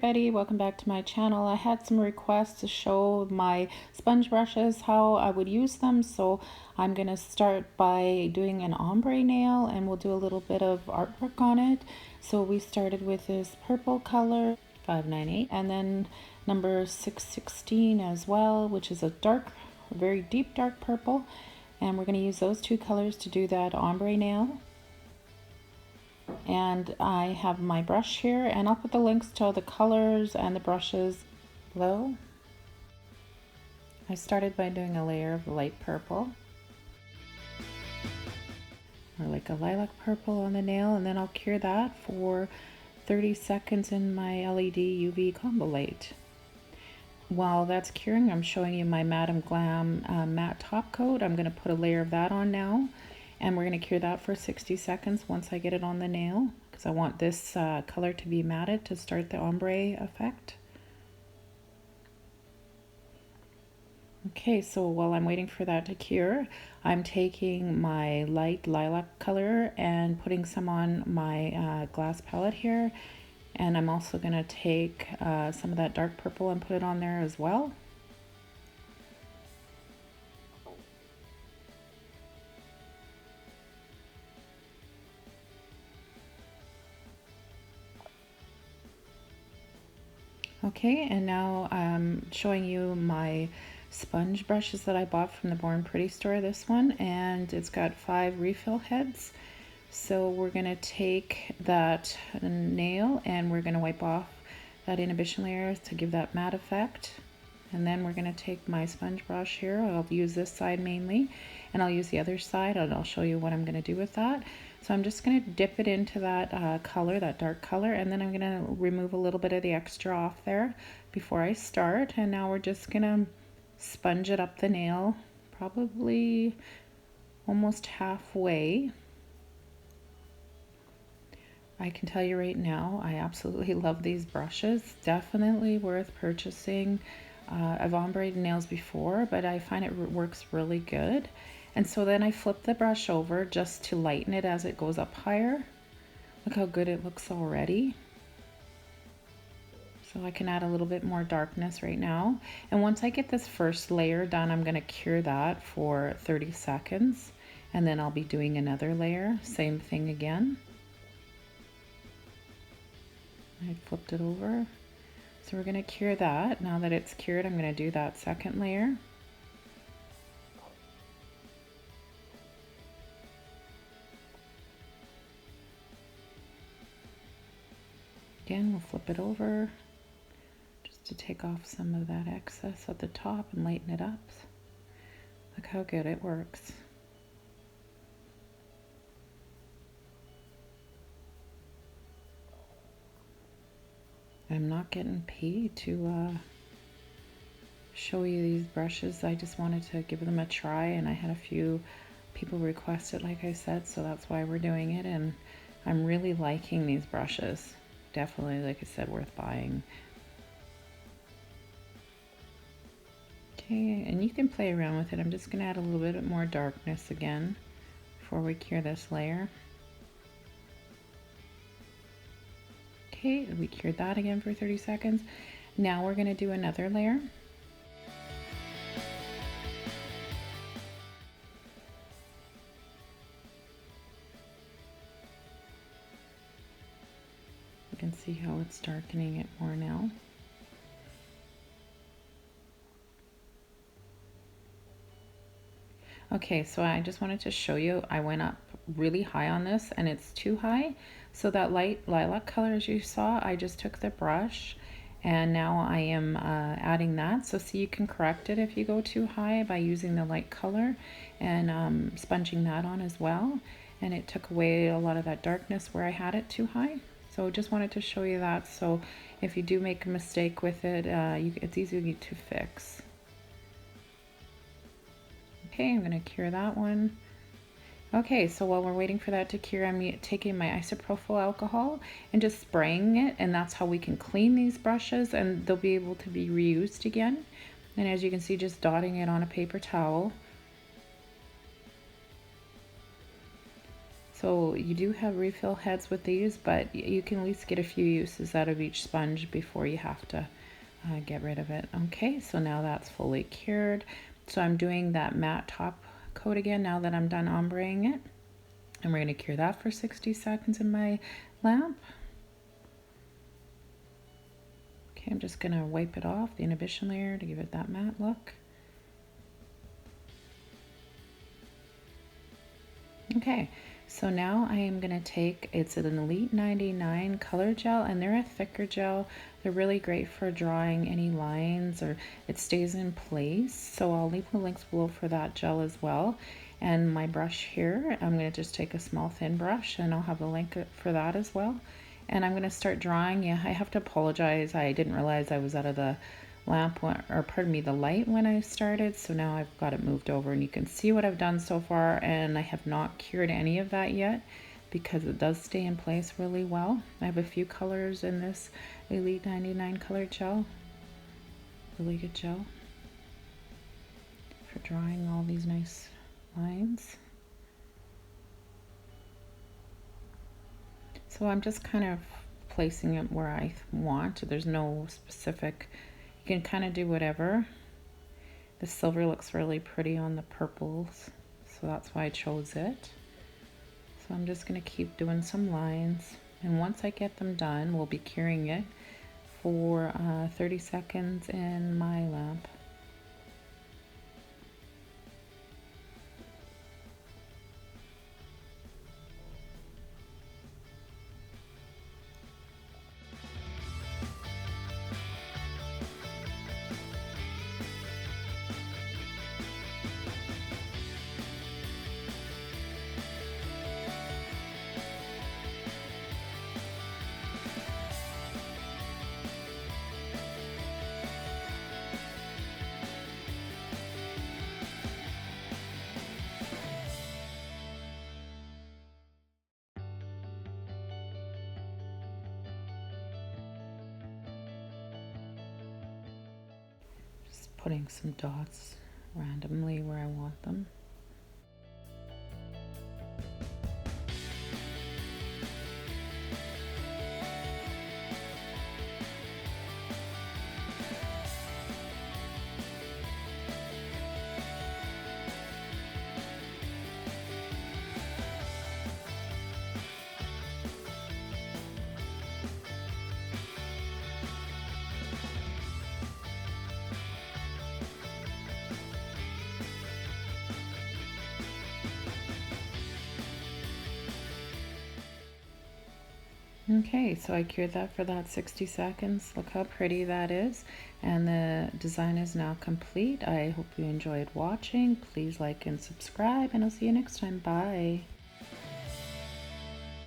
Everybody, welcome back to my channel. I had some requests to show my sponge brushes, how I would use them, so I'm going to start by doing an ombre nail and we'll do a little bit of artwork on it. So we started with this purple color 598 and then number 616 as well, which is a dark, very deep dark purple, and we're going to use those two colors to do that ombre nail. And I have my brush here, and I'll put the links to all the colors and the brushes below. I started by doing a layer of light purple, or like a lilac purple on the nail, and then I'll cure that for 30 seconds in my LED UV combo light. While that's curing, I'm showing you my Madam Glam matte top coat. I'm going to put a layer of that on now, and we're going to cure that for 60 seconds once I get it on the nail, because I want this color to be matted to start the ombre effect. Okay, so while I'm waiting for that to cure, I'm taking my light lilac color and putting some on my glass palette here. And I'm also going to take some of that dark purple and put it on there as well. Okay, and now I'm showing you my sponge brushes that I bought from the Born Pretty store, this one, and it's got 5 refill heads. So we're going to take that nail and we're going to wipe off that inhibition layer to give that matte effect. And then we're going to take my sponge brush here. I'll use this side mainly, and I'll use the other side, and I'll show you what I'm going to do with that. So I'm just going to dip it into that color, that dark color, and then I'm going to remove a little bit of the extra off there before I start. And now we're just going to sponge it up the nail, probably almost halfway. I can tell you right now, I absolutely love these brushes. Definitely worth purchasing. I've ombreed nails before, but I find it works really good. And so then I flip the brush over just to lighten it as it goes up higher. Look how good it looks already. So I can add a little bit more darkness right now. And once I get this first layer done, I'm going to cure that for 30 seconds. And then I'll be doing another layer. Same thing again. I flipped it over. So we're going to cure that. Now that it's cured, I'm going to do that second layer. Again, we'll flip it over just to take off some of that excess at the top and lighten it up. Look how good it works. I'm not getting paid to show you these brushes. I just wanted to give them a try, and I had a few people request it, like I said, so that's why we're doing it. And I'm really liking these brushes. Definitely, like I said, worth buying. Okay, and you can play around with it. I'm just going to add a little bit more darkness again before we cure this layer. Okay, we cured that again for 30 seconds. Now we're going to do another layer. You can see how it's darkening it more now. Okay, so I just wanted to show you, I went up really high on this and it's too high. So that light lilac color, as you saw, I just took the brush and now I am adding that. So see, you can correct it if you go too high by using the light color and sponging that on as well. And it took away a lot of that darkness where I had it too high. So just wanted to show you that. So if you do make a mistake with it, it's easy to fix. Okay, I'm going to cure that one. Okay, so while we're waiting for that to cure, I'm taking my isopropyl alcohol and just spraying it, and that's how we can clean these brushes and they'll be able to be reused again. And as you can see, just dotting it on a paper towel. So you do have refill heads with these, but you can at least get a few uses out of each sponge before you have to get rid of it. Okay, so now that's fully cured. So I'm doing that matte top coat again now that I'm done ombreing it. And we're going to cure that for 60 seconds in my lamp. Okay, I'm just going to wipe it off, the inhibition layer, to give it that matte look. Okay, so now I am going to take, it's an Elite 99 color gel, and they're a thicker gel. They're really great for drawing any lines, or it stays in place. So I'll leave the links below for that gel as well. And my brush here, I'm going to just take a small thin brush, and I'll have a link for that as well. And I'm going to start drawing. Yeah, I have to apologize. I didn't realize I was out of the lamp, or pardon me, the light when I started, so now I've got it moved over, and you can see what I've done so far, and I have not cured any of that yet because it does stay in place really well. I have a few colors in this Elite 99 color gel. Really good gel for drawing all these nice lines. So I'm just kind of placing it where I want. There's no specific, you can kind of do whatever. The silver looks really pretty on the purples, so that's why I chose it. So I'm just going to keep doing some lines, and once I get them done, we'll be curing it for 30 seconds in my lamp. Putting some dots randomly where I want them. Okay, so I cured that for that 60 seconds. Look how pretty that is. And the design is now complete. I hope you enjoyed watching. Please like and subscribe, and I'll see you next time. Bye.